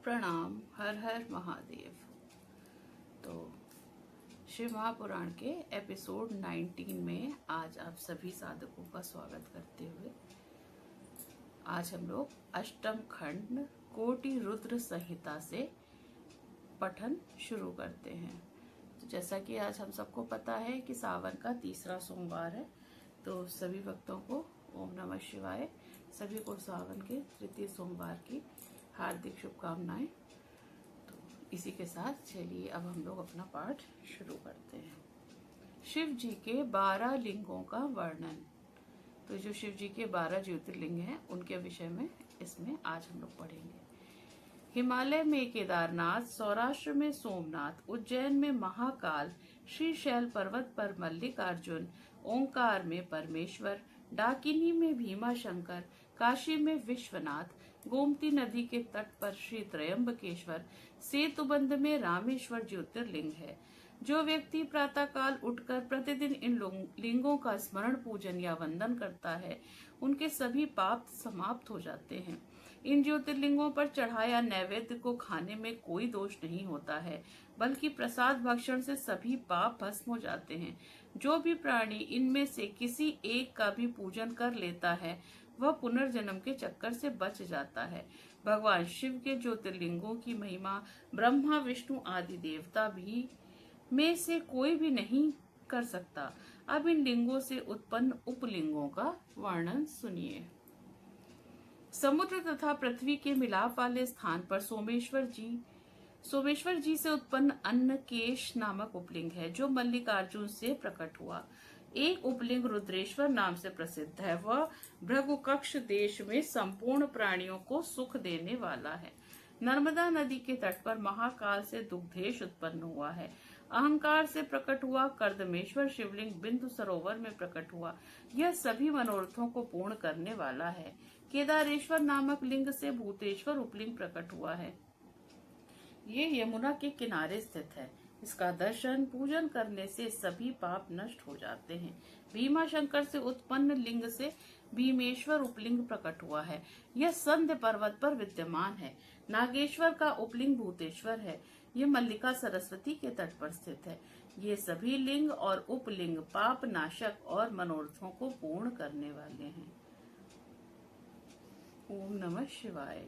प्रणाम। हर हर महादेव। तो शिव महापुराण के एपिसोड 19 में आज आप सभी साधकों का स्वागत करते हुए आज हम लोग अष्टम खंड कोटि रुद्र संहिता से पठन शुरू करते हैं। तो जैसा कि आज हम सबको पता है कि सावन का तीसरा सोमवार है, तो सभी भक्तों को ओम नमः शिवाय, सभी को सावन के तृतीय सोमवार की हार्दिक शुभकामनाएं। तो इसी के साथ चलिए अब हम लोग अपना पाठ शुरू करते हैं। शिव जी के 12 लिंगों का वर्णन। तो जो शिव जी के 12 ज्योतिर्लिंग हैं उनके विषय में इसमें आज हम लोग पढ़ेंगे। हिमालय में केदारनाथ, सौराष्ट्र में सोमनाथ, उज्जैन में महाकाल, श्रीशैल पर्वत पर मल्लिकार्जुन, ओंकार में परमेश्वर, डाकिनी में भीमा शंकर, काशी में विश्वनाथ, गोमती नदी के तट पर श्री त्रयंबकेश्वर, सेतुबंध में रामेश्वर ज्योतिर्लिंग है। जो व्यक्ति प्रातःकाल उठकर प्रतिदिन इन लिंगों का स्मरण, पूजन या वंदन करता है, उनके सभी पाप समाप्त हो जाते हैं। इन ज्योतिर्लिंगों पर चढ़ाया नैवेद्य को खाने में कोई दोष नहीं होता है, बल्कि प्रसाद भक्षण से सभी पाप भस्म हो जाते हैं। जो भी प्राणी इनमें से किसी एक का भी पूजन कर लेता है, वह पुनर्जन्म के चक्कर से बच जाता है। भगवान शिव के ज्योतिर्लिंगों की महिमा ब्रह्मा, विष्णु आदि देवता भी में से कोई भी नहीं कर सकता। अब इन लिंगों से उत्पन्न उपलिंगों का वर्णन सुनिए। समुद्र तथा पृथ्वी के मिलाप वाले स्थान पर सोमेश्वर जी से उत्पन्न अन्नकेश नामक उपलिंग है, जो मल्लिकार्जुन से प्रकट हुआ। एक उपलिंग रुद्रेश्वर नाम से प्रसिद्ध है। वह भृगुकक्ष देश में संपूर्ण प्राणियों को सुख देने वाला है। नर्मदा नदी के तट पर महाकाल से दुग्धेश उत्पन्न हुआ है। अहंकार से प्रकट हुआ कर्दमेश्वर शिवलिंग बिंदु सरोवर में प्रकट हुआ। यह सभी मनोरथों को पूर्ण करने वाला है। केदारेश्वर नामक लिंग से भूतेश्वर उपलिंग प्रकट हुआ है। ये यमुना के किनारे स्थित है। इसका दर्शन पूजन करने से सभी पाप नष्ट हो जाते हैं। भीमा शंकर से उत्पन्न लिंग से भीमेश्वर उपलिंग प्रकट हुआ है। यह संध्य पर्वत पर विद्यमान है। नागेश्वर का उपलिंग भूतेश्वर है। यह मल्लिका सरस्वती के तट पर स्थित है। ये सभी लिंग और उपलिंग पाप नाशक और मनोरथों को पूर्ण करने वाले हैं। ओम नमः शिवाय।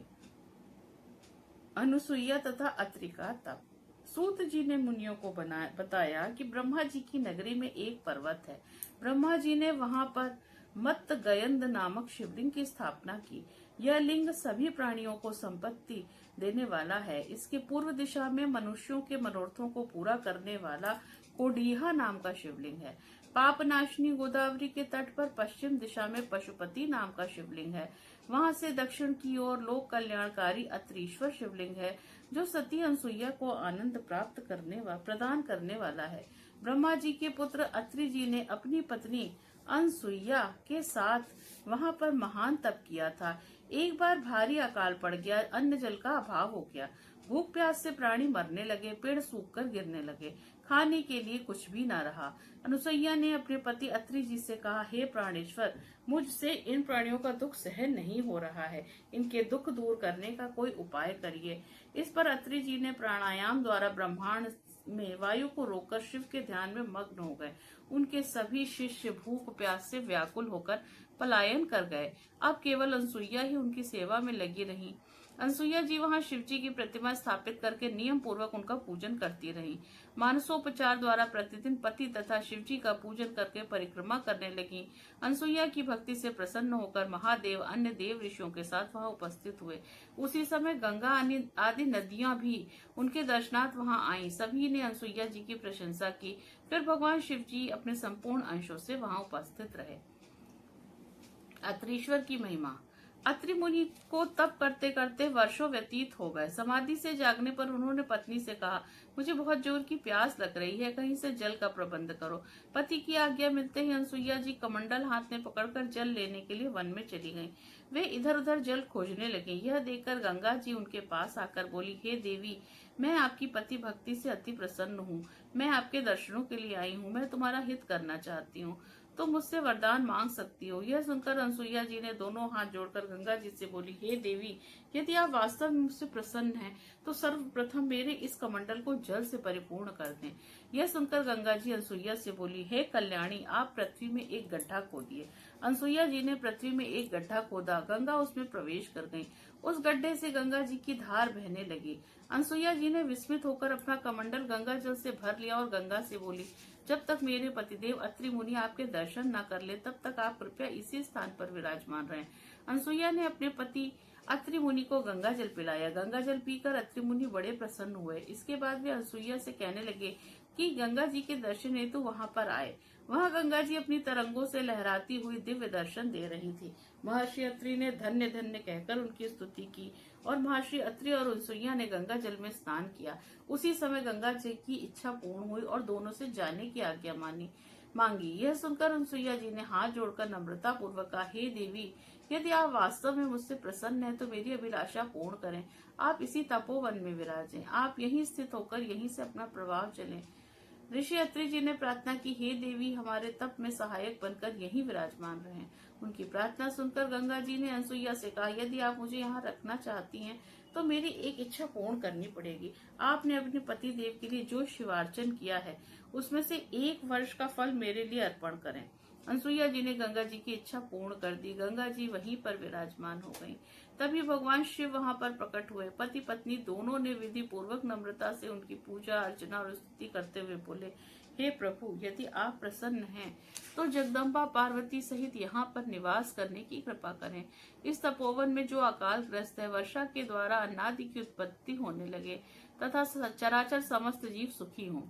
अनुसुईया तथा अत्रि का तप। सूत जी ने मुनियों को बताया कि ब्रह्मा जी की नगरी में एक पर्वत है। ब्रह्मा जी ने वहां पर मत्त गयंद नामक शिवलिंग की स्थापना की। यह लिंग सभी प्राणियों को संपत्ति देने वाला है। इसके पूर्व दिशा में मनुष्यों के मनोरथों को पूरा करने वाला कोडीहा नाम का शिवलिंग है। पाप नाशनी गोदावरी के तट पर पश्चिम दिशा में पशुपति नाम का शिवलिंग है। वहां से दक्षिण की ओर लोक कल्याणकारी अत्रीश्वर शिवलिंग है, जो सती अनसुईया को आनंद प्रदान करने वाला है। ब्रह्मा जी के पुत्र अत्रि जी ने अपनी पत्नी अनसुईया के साथ वहां पर महान तप किया था। एक बार भारी अकाल पड़ गया, अन्न जल का अभाव हो गया। भूख प्यास से प्राणी मरने लगे, पेड़ सूखकर गिरने लगे, खाने के लिए कुछ भी न रहा। अनुसुईया ने अपने पति अत्रि जी से कहा, हे प्राणेश्वर, मुझसे इन प्राणियों का दुख सहन नहीं हो रहा है। इनके दुख दूर करने का कोई उपाय करिए। इस पर अत्रि जी ने प्राणायाम द्वारा ब्रह्मांड में वायु को रोककर शिव के ध्यान में मग्न हो गए। उनके सभी शिष्य भूख प्यास से व्याकुल होकर पलायन कर गए। अब केवल अनसुईया ही उनकी सेवा में लगी रहीं। अनसुईया जी वहां शिव जी की प्रतिमा स्थापित करके नियम पूर्वक उनका पूजन करती रहीं। मानसोपचार द्वारा प्रतिदिन पति तथा शिव जी का पूजन करके परिक्रमा करने लगी। अनसुईया की भक्ति से प्रसन्न होकर महादेव अन्य देव ऋषियों के साथ वहां उपस्थित हुए। उसी समय गंगा आदि नदियां भी उनके दर्शनार्थ वहां आईं। सभी ने अनसुईया जी की प्रशंसा की। फिर भगवान शिव जी अपने संपूर्ण अंशों से वहां उपस्थित रहे। अत्रीश्वर की महिमा। अत्रि मुनि को तप करते करते वर्षों व्यतीत हो गए। समाधि से जागने पर उन्होंने पत्नी से कहा, मुझे बहुत जोर की प्यास लग रही है, कहीं से जल का प्रबंध करो। पति की आज्ञा मिलते ही अनसुईया जी कमंडल हाथ में पकड़कर जल लेने के लिए वन में चली गईं। वे इधर उधर जल खोजने लगी। यह देखकर गंगा जी उनके पास आकर बोली, हे देवी, मैं आपकी पति भक्ति से अति प्रसन्न हूँ। मैं आपके दर्शनों के लिए आई हूँ। मैं तुम्हारा हित करना चाहती हूँ। तो मुझसे वरदान मांग सकती हो। यह सुनकर अनसुईया जी ने दोनों हाथ जोड़कर गंगा जी से बोली, हे देवी, यदि आप वास्तव में मुझसे प्रसन्न हैं, तो सर्वप्रथम मेरे इस कमंडल को जल से परिपूर्ण कर दें। यह सुनकर गंगा जी अनसुईया से बोली, हे कल्याणी, आप पृथ्वी में एक गड्ढा खोदिए। अनसुईया जी ने पृथ्वी में एक गड्ढा खोदा। गंगा उसमें प्रवेश कर गई। उस गड्ढे से गंगा जी की धार बहने लगी। अनसुईया जी ने विस्मित होकर अपना कमंडल गंगा जल से भर लिया और गंगा से बोली, जब तक मेरे पतिदेव अत्रि मुनि आपके दर्शन न कर ले, तब तक आप कृपया इसी स्थान पर विराजमान रहें। अनसुईया ने अपने पति अत्रि मुनि को गंगा जल पिलाया। गंगा जल पीकर अत्रि मुनि बड़े प्रसन्न हुए। इसके बाद वे अनसुईया से कहने लगे कि गंगा जी के दर्शन हेतु वहां पर आए। वहां गंगा जी अपनी तरंगों से लहराती हुई दिव्य दर्शन दे रही थी। महर्षि अत्रि ने धन्य धन्य कहकर उनकी स्तुति की और महर्षि अत्रि और अनसुईया ने गंगा जल में स्नान किया। उसी समय गंगा जी की इच्छा पूर्ण हुई और दोनों से जाने की आज्ञा मांगी। यह सुनकर अनसुईया जी ने हाथ जोड़कर नम्रता पूर्वक कहा, हे देवी, यदि आप वास्तव में मुझसे प्रसन्न हैं, तो मेरी अभिलाषा पूर्ण करें। आप इसी तपोवन में विराजें। आप यहीं स्थित होकर यहीं से अपना प्रभाव चलें। ऋषि अत्रि जी ने प्रार्थना की, हे देवी, हमारे तप में सहायक बनकर यहीं विराजमान रहें। उनकी प्रार्थना सुनकर गंगा जी ने अनसुईया से कहा, यदि आप मुझे यहाँ रखना चाहती हैं, तो मेरी एक इच्छा पूर्ण करनी पड़ेगी। आपने अपने पति देव के लिए जो शिवार्चन किया है, उसमें से 1 वर्ष का फल मेरे लिए अर्पण करें। अनसुईया जी ने गंगा जी की इच्छा पूर्ण कर दी। गंगा जी वहीं पर विराजमान हो गईं। तभी भगवान शिव वहां पर प्रकट हुए। पति पत्नी दोनों ने विधि पूर्वक नम्रता से उनकी पूजा अर्चना और स्तुति करते हुए बोले, हे प्रभु, यदि आप प्रसन्न हैं, तो जगदम्बा पार्वती सहित यहाँ पर निवास करने की कृपा करें। इस तपोवन में जो अकाल ग्रस्त है, वर्षा के द्वारा अन्नादि की उत्पत्ति होने लगे तथा चराचर समस्त जीव सुखी हों।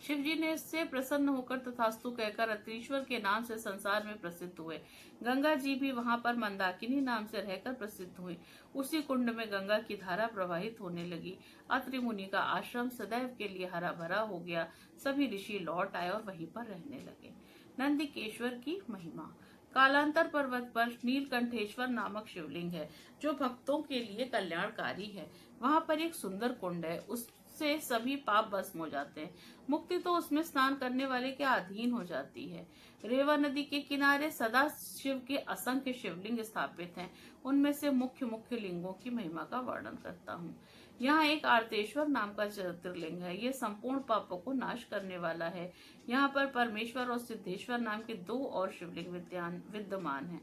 शिव जी ने इससे प्रसन्न होकर तथास्तु कहकर अत्रीश्वर के नाम से संसार में प्रसिद्ध हुए। गंगा जी भी वहां पर मंदाकिनी नाम से रहकर प्रसिद्ध हुई। उसी कुंड में गंगा की धारा प्रवाहित होने लगी। अत्रि मुनि का आश्रम सदैव के लिए हरा भरा हो गया। सभी ऋषि लौट आए और वहीं पर रहने लगे। नंदिकेश्वर की महिमा। कालांतर पर्वत पर नीलकंठेश्वर नामक शिवलिंग है, जो भक्तों के लिए कल्याणकारी है। वहां पर एक सुंदर कुंड है, उससे सभी पाप भस्म हो जाते हैं। मुक्ति तो उसमें स्नान करने वाले के अधीन हो जाती है। रेवा नदी के किनारे सदा शिव के असंख्य शिवलिंग स्थापित हैं। उनमें से मुख्य मुख्य लिंगों की महिमा का वर्णन करता हूँ। यहाँ एक आर्तेश्वर नाम का ज्योतिर्लिंग है। ये संपूर्ण पापों को नाश करने वाला है। यहाँ पर परमेश्वर और सिद्धेश्वर नाम के 2 और शिवलिंग विद्यमान हैं।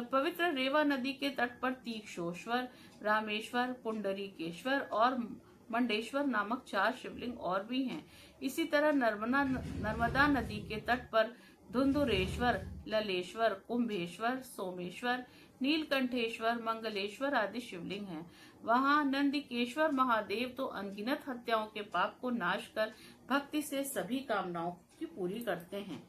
पवित्र रेवा नदी के तट पर तीक्षोश्वर, रामेश्वर, पुंडरीकेश्वर और मंडेश्वर नामक 4 शिवलिंग और भी हैं। इसी तरह नर्मदा नदी के तट पर धुंधुरेश्वर, ललेश्वर, कुंभेश्वर, सोमेश्वर, नीलकंठेश्वर, मंगलेश्वर आदि शिवलिंग हैं। वहां नंदिकेश्वर महादेव तो अनगिनत हत्याओं के पाप को नाश कर भक्ति से सभी कामनाओं की पूरी करते हैं।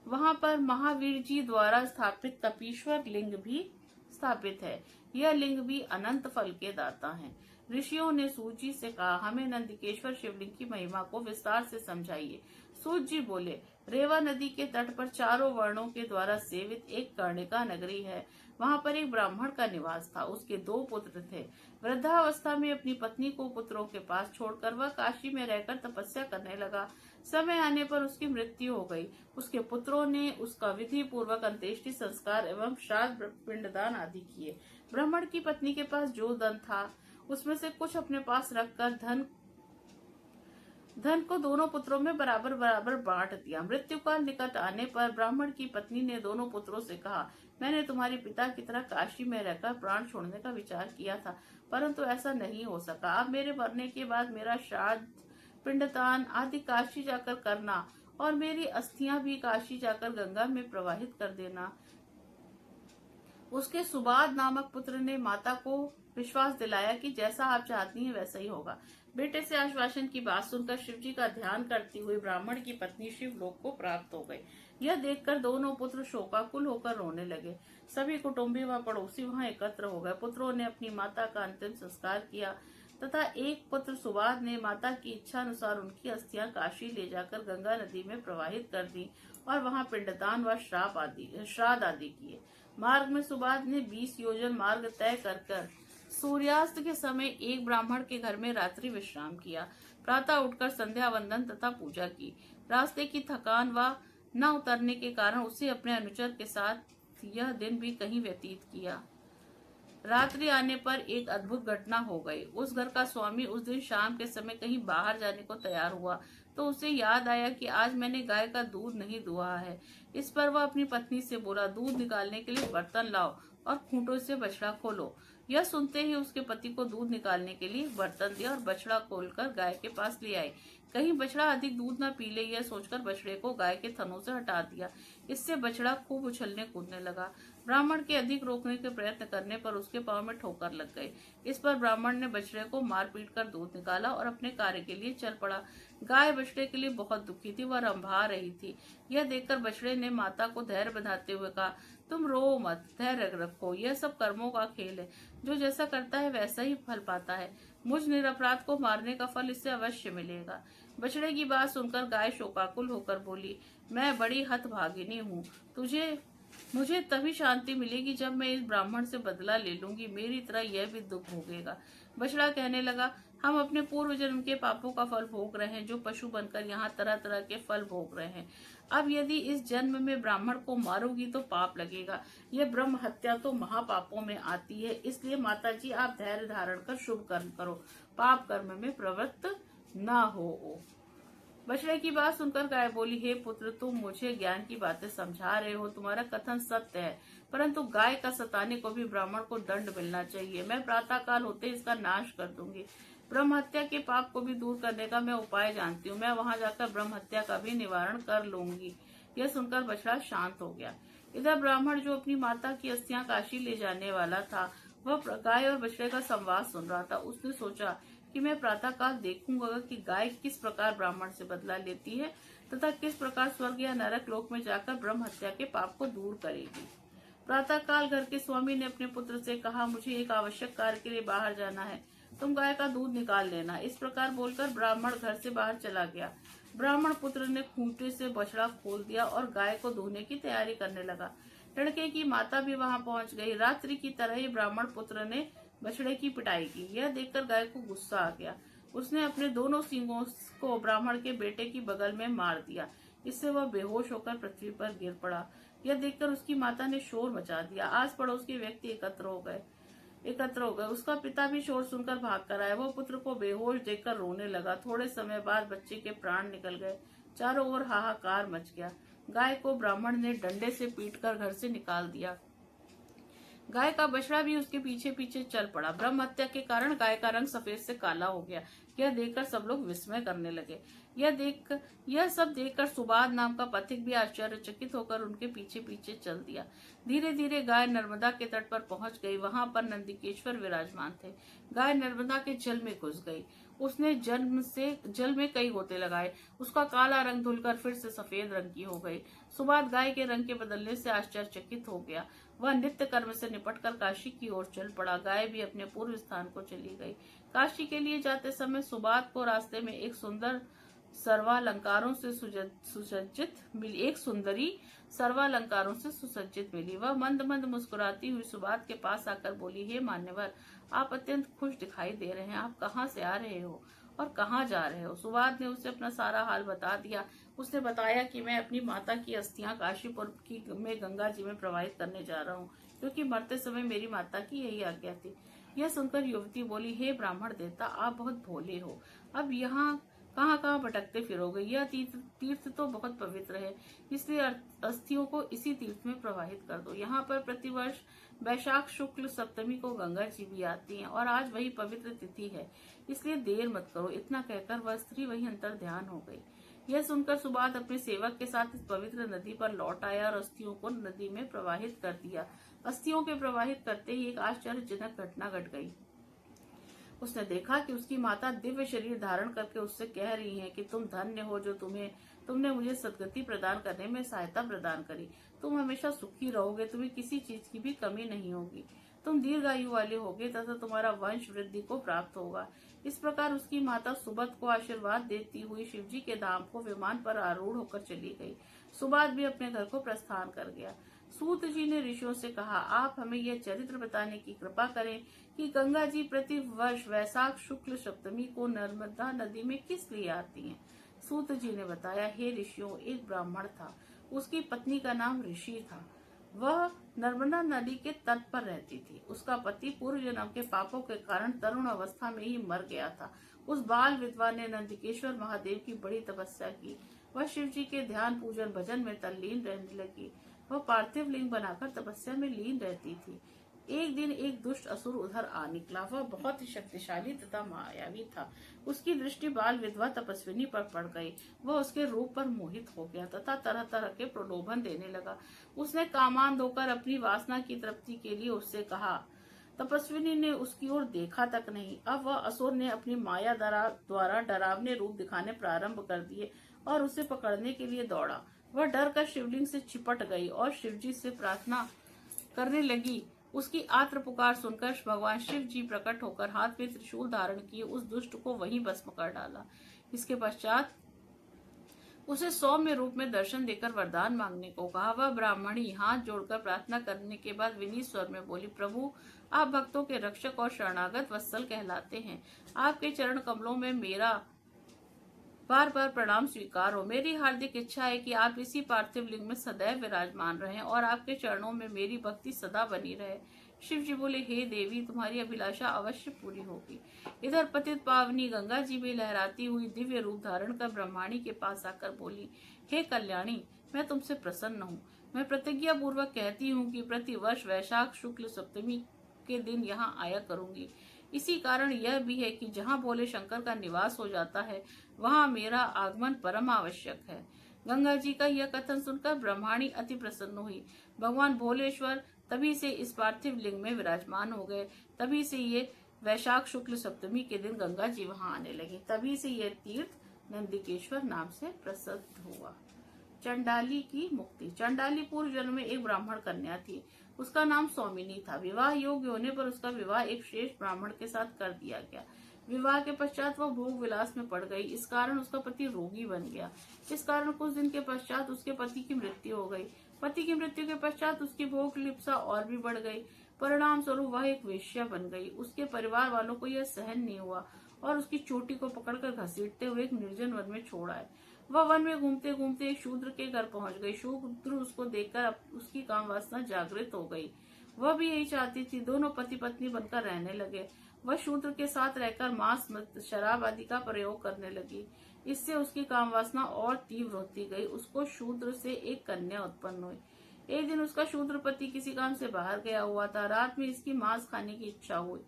वहां पर महावीर जी द्वारा स्थापित तपीश्वर लिंग भी स्थापित है। यह लिंग भी अनंत फल के दाता है। ऋषियों ने सूत जी से कहा, हमें नंदिकेश्वर शिवलिंग की महिमा को विस्तार से समझाइए। सूत जी बोले, रेवा नदी के तट पर चारों वर्णों के द्वारा सेवित एक कर्णिका नगरी है। वहां पर एक ब्राह्मण का निवास था। उसके 2 पुत्र थे। वृद्धावस्था में अपनी पत्नी को पुत्रों के पास छोड़कर वह काशी में रहकर तपस्या करने लगा। समय आने पर उसकी मृत्यु हो गई। उसके पुत्रों ने उसका विधि पूर्वक अंत्येष्टि संस्कार एवं श्राद्ध पिंडदान आदि किए। ब्राह्मण की पत्नी के पास जो धन था, उसमें से कुछ अपने पास रखकर धन को दोनों पुत्रों में बराबर बराबर बांट दिया। मृत्यु काल निकट आने पर ब्राह्मण की पत्नी ने दोनों पुत्रों से कहा, मैंने तुम्हारे पिता की तरह काशी में रहकर प्राण छोड़ने का विचार किया था, परंतु ऐसा नहीं हो सका। अब मेरे मरने के बाद मेरा श्राद्ध, पिंडदान आदि काशी जाकर करना और मेरी अस्थियां भी काशी जाकर गंगा में प्रवाहित कर देना। उसके सुबाद नामक पुत्र ने माता को विश्वास दिलाया कि जैसा आप चाहती हैं वैसा ही होगा। बेटे से आश्वासन की बात सुनकर शिव जी का ध्यान करती हुई ब्राह्मण की पत्नी शिवलोक को प्राप्त हो गई। यह देखकर दोनों पुत्र शोकाकुल होकर रोने लगे। सभी कुटुंबी व पड़ोसी वहां एकत्र हो गए। पुत्रों ने अपनी माता का अंतिम संस्कार किया तथा एक पुत्र सुबाद ने माता की इच्छा अनुसार उनकी अस्थियां काशी ले जाकर गंगा नदी में प्रवाहित कर दी और वहां पिंडदान व श्राद्ध आदि किए। मार्ग में सुबाद ने 20 योजन मार्ग तय कर सूर्यास्त के समय एक ब्राह्मण के घर में रात्रि विश्राम किया। प्रातः उठकर संध्या वंदन तथा पूजा की। रास्ते की थकान व न उतरने के कारण उसे अपने अनुचर के साथ यह दिन भी कहीं व्यतीत किया। रात्रि आने पर एक अद्भुत घटना हो गई। उस घर का स्वामी उस दिन शाम के समय कहीं बाहर जाने को तैयार हुआ तो उसे याद आया कि आज मैंने गाय का दूध नहीं दुहा है। इस पर वह अपनी पत्नी से बोला, दूध निकालने के लिए बर्तन लाओ और खूंटों से बछड़ा खोलो। यह सुनते ही उसके पति को दूध निकालने के लिए बर्तन दिया और बछड़ा खोलकर गाय के पास ले आए। कहीं बछड़ा अधिक दूध न पी ले, यह सोचकर बछड़े को गाय के थनों से हटा दिया। इससे बछड़ा खूब उछलने कूदने लगा। ब्राह्मण के अधिक रोकने के प्रयत्न करने पर उसके पांव में ठोकर लग गई। इस पर ब्राह्मण ने बछड़े को मार पीट कर दूध निकाला और अपने कार्य के लिए चल पड़ा। गाय बछड़े के लिए बहुत दुखी थी, वह रंभा रही थी। यह देखकर बछड़े ने माता को धैर्य बंधाते हुए कहा, तुम रो मत, धैर्य रखो, यह सब कर्मों का खेल है। जो जैसा करता है वैसा ही फल पाता है। मुझ निरपराध को मारने का फल इससे अवश्य मिलेगा। बछड़े की बात सुनकर गाय शोकाकुल होकर बोली, मैं बड़ी हतभागिनी हूँ। मुझे तभी शांति मिलेगी जब मैं इस ब्राह्मण से बदला ले लूंगी। मेरी तरह यह भी दुख भोगेगा। बछड़ा कहने लगा, हम अपने पूर्व जन्म के पापों का फल भोग रहे हैं, जो पशु बनकर यहाँ तरह तरह के फल भोग रहे हैं। अब यदि इस जन्म में ब्राह्मण को मारोगी तो पाप लगेगा। यह ब्रह्म हत्या तो महापापों में आती है। इसलिए माताजी, आप धैर्य धारण कर शुभ कर्म करो, पाप कर्म में प्रवृत्त न हो। बछड़े की बात सुनकर गाय बोली, हे पुत्र, तुम मुझे ज्ञान की बातें समझा रहे हो, तुम्हारा कथन सत्य है, परंतु गाय का सताने को भी ब्राह्मण को दंड मिलना चाहिए। मैं प्रातः काल होते इसका नाश कर दूंगी। ब्रह्म हत्या के पाप को भी दूर करने का मैं उपाय जानती हूँ। मैं वहां जाकर ब्रह्म हत्या का भी निवारण कर लूंगी। यह सुनकर बछड़ा शांत हो गया। इधर ब्राह्मण, जो अपनी माता की अस्थियां काशी ले जाने वाला था, वह गाय और बछड़े का संवाद सुन रहा था। उसने सोचा कि मैं प्रातः काल देखूंगा कि गाय किस प्रकार ब्राह्मण से बदला लेती है तथा किस प्रकार स्वर्ग या नरक लोक में जाकर ब्रह्म हत्या के पाप को दूर करेगी। प्रातः काल घर के स्वामी ने अपने पुत्र से कहा, मुझे एक आवश्यक कार्य के लिए बाहर जाना है, तुम गाय का दूध निकाल लेना। इस प्रकार बोलकर ब्राह्मण घर से बाहर चला गया। ब्राह्मण पुत्र ने खूंटे से बछड़ा खोल दिया और गाय को धोने की तैयारी करने लगा। लड़के की माता भी वहां पहुंच गई। रात्रि की तरह ही ब्राह्मण पुत्र ने बछड़े की पिटाई की। यह देखकर गाय को गुस्सा आ गया। उसने अपने दोनों सींगों को ब्राह्मण के बेटे की बगल में मार दिया। इससे वह बेहोश होकर पृथ्वी पर गिर पड़ा। यह देखकर उसकी माता ने शोर मचा दिया। आस पड़ोस के व्यक्ति एकत्र हो गए। उसका पिता भी शोर सुनकर भाग कर आया। वह पुत्र को बेहोश देखकर रोने लगा। थोड़े समय बाद बच्चे के प्राण निकल गए। चारों ओर हाहाकार मच गया। गाय को ब्राह्मण ने डंडे से पीटकर घर से निकाल दिया। गाय का बछड़ा भी उसके पीछे पीछे चल पड़ा। ब्रह्म हत्या के कारण गाय का रंग सफेद से काला हो गया। यह देखकर सब लोग विस्मय करने लगे। यह सब देखकर सुबाद नाम का पथिक भी आश्चर्यचकित होकर उनके पीछे पीछे चल दिया। धीरे धीरे गाय नर्मदा के तट पर पहुंच गई। वहां पर नंदिकेश्वर विराजमान थे। गाय नर्मदा के जल में घुस गई। उसने जल में कई गोते लगाए। उसका काला रंग धुलकर फिर से सफेद रंग की हो गई। सुबाद गाय के रंग के बदलने से आश्चर्यचकित हो गया। वह नित्य कर्म से निपटकर काशी की ओर चल पड़ा। गाय भी अपने पूर्व स्थान को चली गई। काशी के लिए जाते समय सुबाद को रास्ते में एक सुंदरी सर्वालंकारों से सुसज्जित मिली। वह मंद मंद मुस्कुराती हुई सुबाद के पास आकर बोली, हे मान्यवर, आप अत्यंत खुश दिखाई दे रहे हैं। आप कहाँ से आ रहे हो और कहाँ जा रहे हो? सुबाद ने उसे अपना सारा हाल बता दिया। उसने बताया कि मैं अपनी माता की अस्थियां काशीपुर में गंगा जी में प्रवाहित करने जा रहा हूँ, क्योंकि मरते समय मेरी माता की यही आज्ञा थी। यह सुनकर युवती बोली, हे ब्राह्मण देवता, आप बहुत भोले हो। अब यहाँ कहाँ कहाँ भटकते फिरोगे? यह तीर्थ तो बहुत पवित्र है, इसलिए अस्थियों को इसी तीर्थ में प्रवाहित कर दो। यहाँ पर प्रतिवर्ष वैशाख शुक्ल सप्तमी को गंगा जी भी आती हैं और आज वही पवित्र तिथि है, इसलिए देर मत करो। इतना कहकर वह स्त्री वही अंतर ध्यान हो गई। यह सुनकर सुबाद अपने सेवक के साथ इस पवित्र नदी पर लौट आया और अस्थियों को नदी में प्रवाहित कर दिया। अस्थियों के प्रवाहित करते ही एक आश्चर्यजनक घटना घट गई। उसने देखा कि उसकी माता दिव्य शरीर धारण करके उससे कह रही हैं कि तुम धन्य हो जो तुमने मुझे सद्गति प्रदान करने में सहायता प्रदान करी। तुम हमेशा सुखी रहोगे, तुम्हें किसी चीज की भी कमी नहीं होगी। तुम दीर्घायु वाले होगे तथा तुम्हारा वंश वृद्धि को प्राप्त होगा। इस प्रकार उसकी माता सुबद को आशीर्वाद देती हुई शिवजी के धाम को विमान पर आरूढ़ होकर चली गई। सुबाद भी अपने घर को प्रस्थान कर गया। सूत जी ने ऋषियों से कहा, आप हमें यह चरित्र बताने की कृपा करें कि गंगा जी प्रति वर्ष वैशाख शुक्ल सप्तमी को नर्मदा नदी में किस लिए आती हैं। सूत जी ने बताया, हे ऋषियों, एक ब्राह्मण था। उसकी पत्नी का नाम ऋषि था। वह नर्मदा नदी के तट पर रहती थी। उसका पति पूर्व जन्म के पापों के कारण तरुण अवस्था में ही मर गया था। उस बाल विधवा ने नंदिकेश्वर महादेव की बड़ी तपस्या की। वह शिव जी के ध्यान पूजन भजन में तल्लीन रहने लगी। वह पार्थिव लिंग बनाकर तपस्या में लीन रहती थी। एक दिन एक दुष्ट असुर उधर आ निकला। वह बहुत ही शक्तिशाली तथा मायावी था। उसकी दृष्टि बाल विधवा तपस्विनी पर पड़ गई। वह उसके रूप पर मोहित हो गया तथा तरह तरह के प्रलोभन देने लगा। उसने कामान होकर अपनी वासना की तृप्ति के लिए उससे कहा। तपस्विनी ने उसकी ओर देखा तक नहीं। अब वह असुर ने अपनी माया द्वारा डरावने रूप दिखाने प्रारंभ कर दिए और उसे पकड़ने के लिए दौड़ा। वह डर कर शिवलिंग से चिपट गई और शिवजी से प्रार्थना करने लगी। उसकी आर्त पुकार सुनकर भगवान शिव जी प्रकट होकर हाथ में त्रिशूल धारण किए उस दुष्ट को वहीं भस्म कर डाला। इसके पश्चात उसे सौम्य रूप में दर्शन देकर वरदान मांगने को कहा। वह ब्राह्मणी हाथ जोड़कर प्रार्थना करने के बाद विनीत स्वर में बोली, प्रभु आप भक्तों के रक्षक और शरणागत वत्सल कहलाते हैं। आपके चरण कमलों में मेरा बार बार प्रणाम स्वीकार हो। मेरी हार्दिक इच्छा है कि आप इसी पार्थिव लिंग में सदैव विराजमान रहें और आपके चरणों में मेरी भक्ति सदा बनी रहे। शिव जी बोले, हे देवी, तुम्हारी अभिलाषा अवश्य पूरी होगी। इधर पतित पावनी गंगा जी भी लहराती हुई दिव्य रूप धारण कर ब्रह्माणी के पास आकर बोली, हे कल्याणी, मैं तुमसे प्रसन्न हूँ। मैं प्रतिज्ञा पूर्वक कहती हूँ कि प्रति वर्ष वैशाख शुक्ल सप्तमी के दिन यहाँ आया करूंगी। इसी कारण यह भी है कि जहाँ भोले शंकर का निवास हो जाता है वहाँ मेरा आगमन परम आवश्यक है। गंगा जी का यह कथन सुनकर ब्रह्माणी अति प्रसन्न हुई। भगवान भोलेश्वर तभी से इस पार्थिव लिंग में विराजमान हो गए। तभी से ये वैशाख शुक्ल सप्तमी के दिन गंगा जी वहाँ आने लगे। तभी से यह तीर्थ नंदिकेश्वर नाम से प्रसिद्ध हुआ। चंडाली की मुक्ति। चंडाली पूर्व जन्म में एक ब्राह्मण कन्या थी। उसका नाम सौमिनी था। विवाह योग्य होने पर उसका विवाह एक श्रेष्ठ ब्राह्मण के साथ कर दिया गया। विवाह के पश्चात वह भोग विलास में पड़ गई। इस कारण उसका पति रोगी बन गया। इस कारण कुछ दिन के पश्चात उसके पति की मृत्यु हो गई। पति की मृत्यु के पश्चात उसकी भोग लिप्सा और भी बढ़ गई। परिणाम स्वरूप वह एक वेश्या बन गई। उसके परिवार वालों को यह सहन नहीं हुआ और उसकी चोटी को पकड़कर घसीटते हुए एक निर्जन वन में छोड़ आए। वह वन में घूमते घूमते एक शूद्र के घर पहुंच गई। शूद्र उसको देखकर उसकी काम वासना जागृत हो गई। वह भी यही चाहती थी। दोनों पति पत्नी बनकर रहने लगे। वह शूद्र के साथ रहकर मांस, शराब आदि का प्रयोग करने लगी। इससे उसकी काम वासना और तीव्र होती गई। उसको शूद्र से एक कन्या उत्पन्न हुई। एक दिन उसका शूद्र पति किसी काम से बाहर गया हुआ था। रात में इसकी मांस खाने की इच्छा हुई।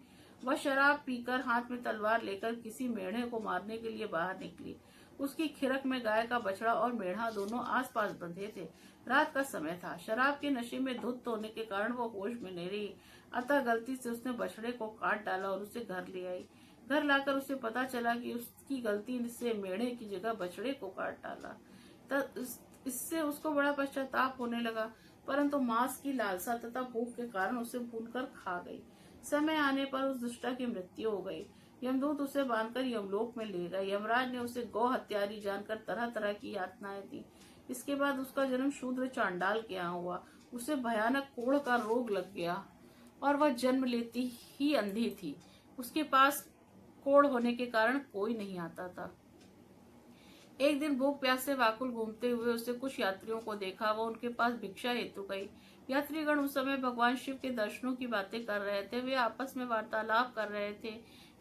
वह शराब पीकर हाथ में तलवार लेकर किसी मेढ़े को मारने के लिए बाहर निकली। उसकी खिरक में गाय का बछड़ा और मेढ़ा दोनों आसपास बंधे थे। रात का समय था। शराब के नशे में धुत होने के कारण वो होश में नहीं रही। अतः गलती से उसने बछड़े को काट डाला और उसे घर ले आई। घर लाकर उसे पता चला कि उसकी गलती से मेढ़े की जगह बछड़े को काट डाला। इससे उसको बड़ा पश्चाताप होने लगा, परंतु मांस की लालसा तथा भूख के कारण उसे भूनकर खा गई। समय आने पर उस दुष्टा की मृत्यु हो गई। यमदूत उसे बांधकर यमलोक में ले गए। यमराज ने उसे गौ हत्यारी जानकर तरह तरह की यातनाएं दी। इसके बाद उसका जन्म शूद्र चांडाल के यहाँ हुआ। उसे भयानक कोढ़ का रोग लग गया और वह जन्म लेती ही अंधी थी। उसके पास कोढ़ होने के कारण कोई नहीं आता था। एक दिन भूख प्यास से व्याकुल घूमते हुए उसे कुछ यात्रियों को देखा। वह उनके पास भिक्षा हेतु गई। यात्रीगण उस समय भगवान शिव के दर्शनों की बातें कर रहे थे। वे आपस में वार्तालाप कर रहे थे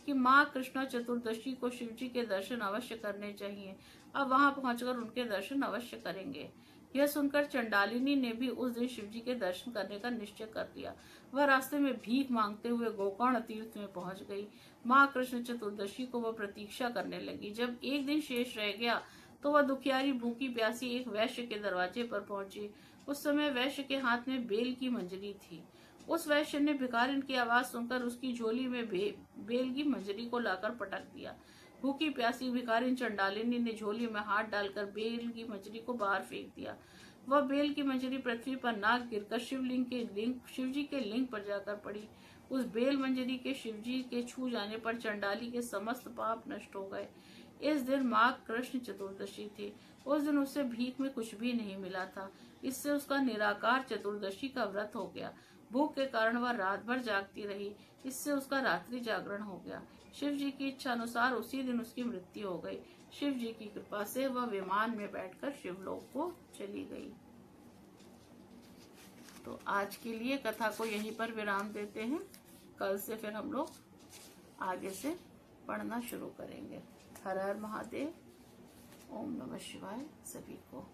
कि माँ कृष्णा चतुर्दशी को शिवजी के दर्शन अवश्य करने चाहिए। अब वहां पहुंचकर उनके दर्शन अवश्य करेंगे। यह सुनकर चंडालिनी ने भी उस दिन शिवजी के दर्शन करने का निश्चय कर लिया। वह रास्ते में भीख मांगते हुए गोकर्ण तीर्थ में पहुंच गई। माँ कृष्ण चतुर्दशी को वह प्रतीक्षा करने लगी। जब एक दिन शेष रह गया तो वह दुखियारी भूखी प्यासी एक वैश्य के दरवाजे पर पहुंची। उस समय वैश्य के हाथ में बेल की मंजरी थी। उस वैश्य ने भिखारिन की आवाज सुनकर उसकी झोली में बेल की मंजरी को लाकर पटक दिया। भूखी प्यासी भिखारिन चंडालिनी ने झोली में हाथ डालकर बेल की मंजरी को बाहर फेंक दिया। वह बेल की मंजरी पृथ्वी पर नाक गिरकर शिवजी के लिंग पर जाकर पड़ी। उस बेल मंजरी के शिवजी के छू जाने पर चंडाली के समस्त पाप नष्ट हो गए। इस दिन माँ कृष्ण चतुर्दशी थी। उस दिन उसे भीख में कुछ भी नहीं मिला था। इससे उसका निराकार चतुर्दशी का व्रत हो गया। भूख के कारण वह रात भर जागती रही। इससे उसका रात्रि जागरण हो गया। शिव जी की इच्छा अनुसार उसी दिन उसकी मृत्यु हो गई। शिव जी की कृपा से वह विमान में बैठकर शिवलोक को चली गई। तो आज के लिए कथा को यहीं पर विराम देते हैं। कल से फिर हम लोग आगे से पढ़ना शुरू करेंगे। हर हर महादेव। ओम नमः शिवाय सभी को।